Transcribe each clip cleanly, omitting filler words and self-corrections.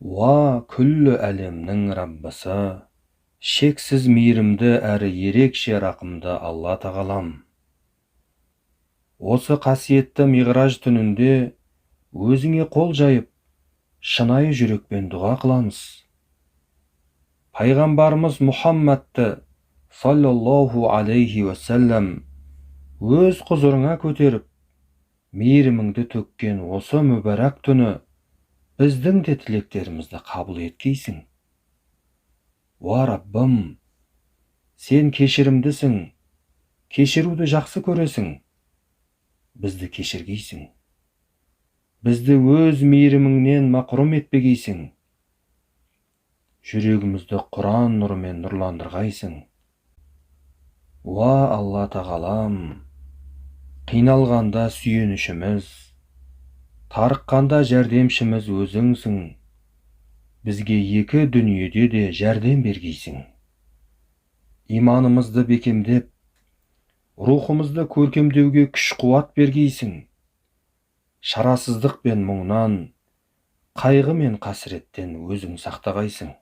Уа күллі әлемнің Раббысы, шексіз мейірімді әрі ерекше рақымды Алла тағалам. Осы қасиетті Миғраж түнінде өзіңе қол жайып, шынайы жүрекпен дұға қыламыз. Пайғамбарымыз Мұхаммадты саллаллаху алейхи уассалам өз құзырыңа көтеріп, мейіріміңді төккен осы мүбәрак түні біздің де тілектерімізді қабыл еткейсің. Уа Раббым, сен кешірімдісің, кешіруді жақсы көресің, бізді кешіргейсің. Бізді өз мейіріміңнен мақрұм етпегейсің. Жүрегімізді Құран нұрымен нұрландырғайсың. Уа Алла тағалам, қиналғанда сүйенішіміз, тарыққанда жәрдемшіміз өзіңсің. Бізге екі дүниеде де жәрдем бергейсің. Иманымызды бекемдеп, рухымызды көркемдеуге күш-қуат бергейсің. Шарасыздық пен мұңнан, қайғы мен қасіреттен өзің сақтағайсың.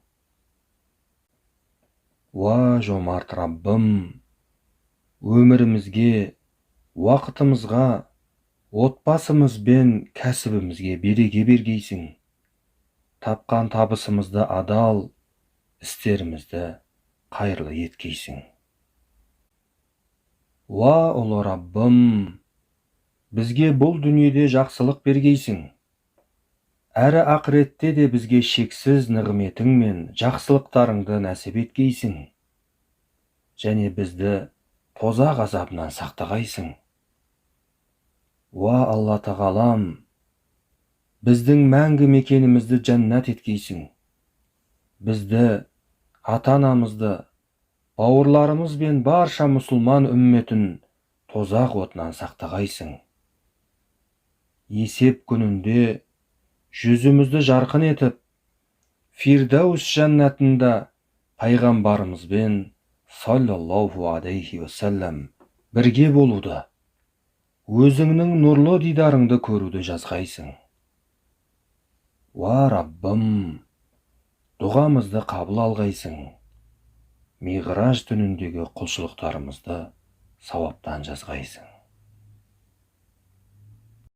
Уа жомарт Раббым, өмірімізге, уақытымызға, отбасымыз бен кәсібімізге береке бергейсің. Тапқан табысымызды адал, істерімізді қайырлы еткейсің. Уа ұлы Раббым, бізге бұл дүниеде жақсылық бергейсің. Әрі ақыретте де бізге шексіз нығметің мен жақсылықтарыңды нәсіп еткейсің. Және бізді тозақ азабынан сақтағайсың. Уа Алла тағалам, біздің мәңгі мекенімізді жәннат еткейсің. Бізді, ата-анамызды, бауырларымыз бен барша мұсылман үмметін тозақ отынан сақтағайсың. Есеп күнінде жүзімізді жарқын етіп, Фирдаус жәннатында пайғамбарымызбен саллаллаху алейхи уассалам бірге болуды, өзіңнің нұрлы дидарыңды көруді жазғайсың. Уа Раббым, дұғамызды қабыл алғайсың. Миғраж түніндегі құлшылықтарымызды сауаптан жазғайсың.